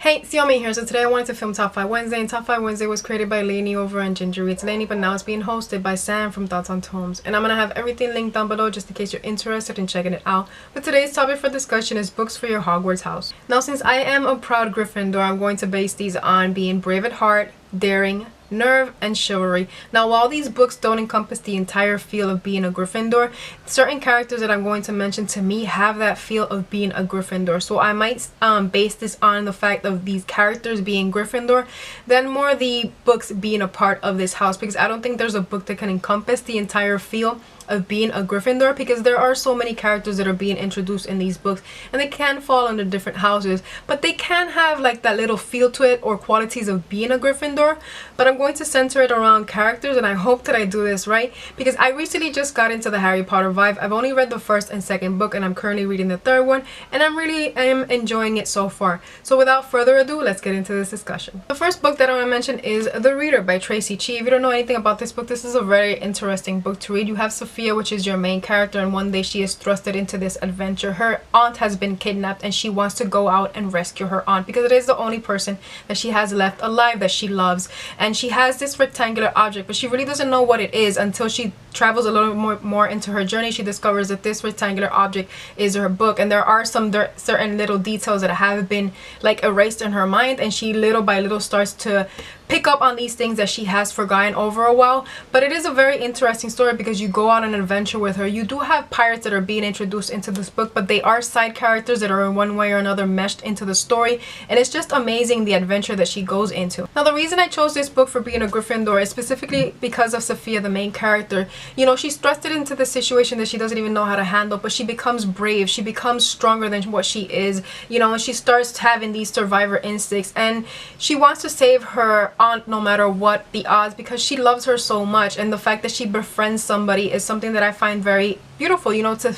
Hey, Xiomy here. So today I wanted to film Top 5 Wednesday, and Top 5 Wednesday was created by Lainey over on Ginger Reads Lainey, but now it's being hosted by Sam from Thoughts on Tomes. And I'm going to have everything linked down below just in case you're interested in checking it out. But today's topic for discussion is books for your Hogwarts house. Now, since I am a proud Gryffindor, I'm going to base these on being brave at heart, daring, nerve, and chivalry. Now, while these books don't encompass the entire feel of being a Gryffindor, certain characters that I'm going to mention to me have that feel of being a Gryffindor. So I might base this on the fact of these characters being Gryffindor, then more the books being a part of this house, because I don't think there's a book that can encompass the entire feel of being a Gryffindor, because there are so many characters that are being introduced in these books and they can fall under different houses, but they can have like that little feel to it or qualities of being a Gryffindor. But I'm going to center it around characters, and I hope that I do this right, because I recently just got into the Harry Potter vibe. I've only read the first and second book, and I'm currently reading the third one, and I am enjoying it so far. So without further ado, let's get into this discussion. The first book that I want to mention is The Reader by Tracy Chee. If you don't know anything about this book, this is a very interesting book to read. You have Sophia, which is your main character, and one day she is thrusted into this adventure. Her aunt has been kidnapped and she wants to go out and rescue her aunt because it is the only person that she has left alive that she loves. And she has this rectangular object, but she really doesn't know what it is until she travels a little more into her journey. She discovers that this rectangular object is her book, and there are some certain little details that have been like erased in her mind, and she little by little starts to pick up on these things that she has forgotten over a while. But it is a very interesting story because you go on an adventure with her. You do have pirates that are being introduced into this book, but they are side characters that are in one way or another meshed into the story, and it's just amazing the adventure that she goes into. Now, the reason I chose this book for being a Gryffindor is specifically because of Sophia, the main character. You know, she's thrusted into the situation that she doesn't even know how to handle, but she becomes brave, she becomes stronger than what she is, you know, and she starts having these survivor instincts, and she wants to save her aunt no matter what the odds because she loves her so much. And the fact that she befriends somebody is something that I find very beautiful, you know, to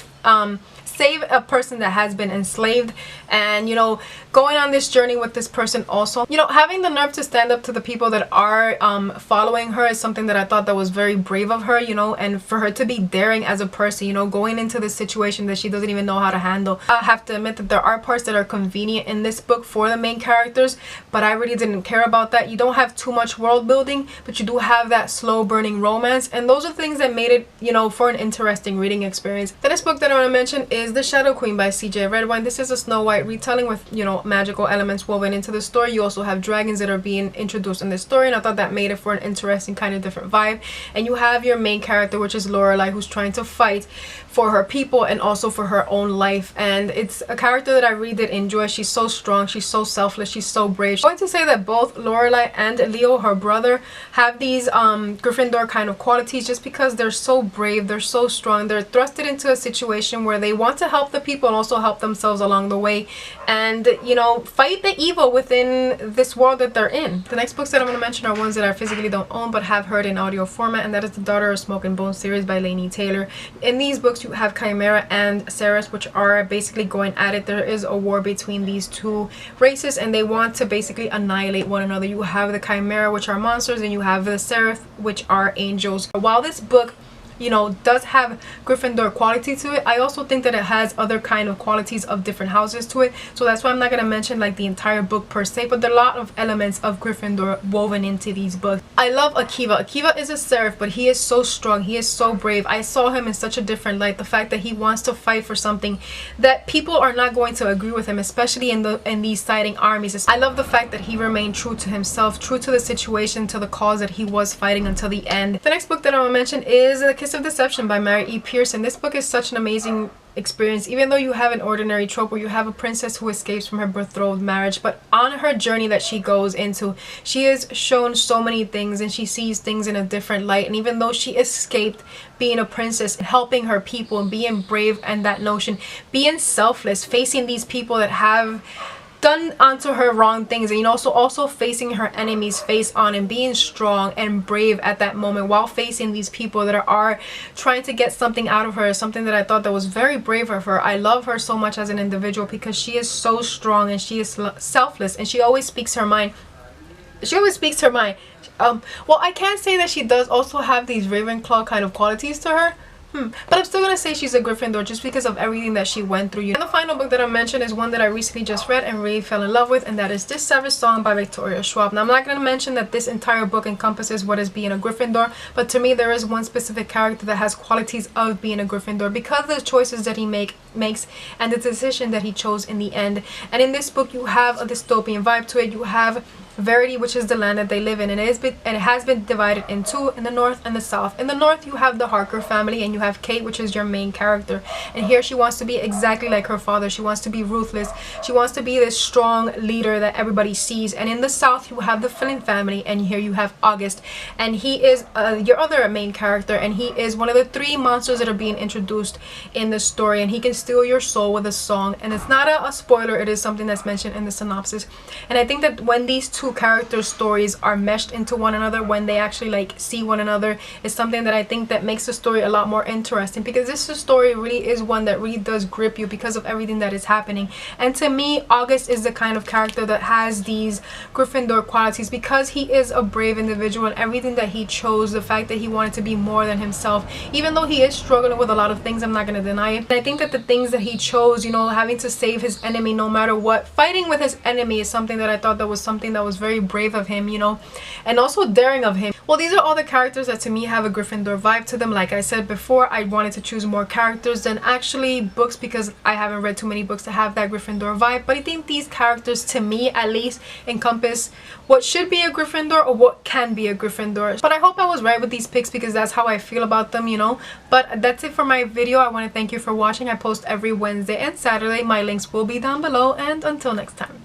save a person that has been enslaved, and you know, going on this journey with this person also, you know, having the nerve to stand up to the people that are following her is something that I thought that was very brave of her, you know, and for her to be daring as a person, you know, going into this situation that she doesn't even know how to handle. I have to admit that there are parts that are convenient in this book for the main characters, but I really didn't care about that. You don't have too much world building, but you do have that slow burning romance, and those are things that made it, you know, for an interesting reading experience. The next book that I want to mention is The Shadow Queen by CJ Redwine. This is a Snow White retelling with, you know, magical elements woven into the story. You also have dragons that are being introduced in this story, and I thought that made it for an interesting kind of different vibe. And you have your main character, which is Lorelai, who's trying to fight for her people and also for her own life, and it's a character that I really did enjoy. She's so strong, she's so selfless, she's so brave. I'm going to say that both Lorelai and Leo, her brother, have these Gryffindor kind of qualities just because they're so brave, they're so strong, they're thrusted into a situation where they want to help the people and also help themselves along the way, and you know, fight the evil within this world that they're in. The next books that I'm going to mention are ones that I physically don't own but have heard in audio format, and that is the Daughter of Smoke and Bone series by Laini Taylor. In these books you have Chimera and Seraph, which are basically going at it. There is a war between these two races and they want to basically annihilate one another. You have the Chimera, which are monsters, and you have the Seraph, which are angels. While this book, you know, does have Gryffindor quality to it, I also think that it has other kind of qualities of different houses to it, so that's why I'm not going to mention like the entire book per se, but there are a lot of elements of Gryffindor woven into these books. I love Akiva. Akiva is a seraph, but he is so strong, he is so brave. I saw him in such a different light. The fact that he wants to fight for something that people are not going to agree with him, especially in these siding armies. I love the fact that he remained true to himself, true to the situation, to the cause that he was fighting until the end. The next book that I want to mention is The Kiss of Deception by Mary E. Pearson. This book is such an amazing experience, even though you have an ordinary trope where you have a princess who escapes from her betrothed marriage, but on her journey that she goes into, she is shown so many things and she sees things in a different light. And even though she escaped being a princess, helping her people and being brave, and that notion, being selfless, facing these people that have done onto her wrong things, and you know, also facing her enemies face on and being strong and brave at that moment while facing these people that are trying to get something out of her, something that I thought that was very brave of her. I love her so much as an individual because she is so strong and she is selfless, and she always speaks her mind. Well, I can't say that she does also have these Ravenclaw kind of qualities to her, But I'm still gonna say she's a Gryffindor just because of everything that she went through. And the final book that I mentioned is one that I recently just read and really fell in love with, and that is This Savage Song by Victoria Schwab. Now I'm not gonna mention that this entire book encompasses what is being a Gryffindor, but to me there is one specific character that has qualities of being a Gryffindor because of the choices that he makes and the decision that he chose in the end. And in this book you have a dystopian vibe to it. You have Verity, which is the land that they live in, and it has been divided in two, in the north and the south. In the north you have the Harker family, and you have Kate, which is your main character, and here she wants to be exactly like her father. She wants to be ruthless. She wants to be this strong leader that everybody sees. And in the south you have the Flint family, and here you have August, and he is your other main character, and he is one of the 3 monsters that are being introduced in the story, and he can steal your soul with a song. And it's not a spoiler, it is something that's mentioned in the synopsis. And I think that when these two characters' stories are meshed into one another, when they actually like see one another, is something that I think that makes the story a lot more interesting, because this story really is one that really does grip you because of everything that is happening. And to me, August is the kind of character that has these Gryffindor qualities because he is a brave individual, and everything that he chose, the fact that he wanted to be more than himself, even though he is struggling with a lot of things, I'm not going to deny it. And I think that the things that he chose, you know, having to save his enemy no matter what, fighting with his enemy, is something that I thought that was something that was very brave of him, you know, and also daring of him. Well, these are all the characters that to me have a Gryffindor vibe to them. Like I said before, I wanted to choose more characters than actually books because I haven't read too many books that have that Gryffindor vibe, but I think these characters, to me at least, encompass what should be a Gryffindor or what can be a Gryffindor. But I hope I was right with these picks because that's how I feel about them, you know. But that's it for my video. I want to thank you for watching. I post every Wednesday and Saturday. My links will be down below, and until next time.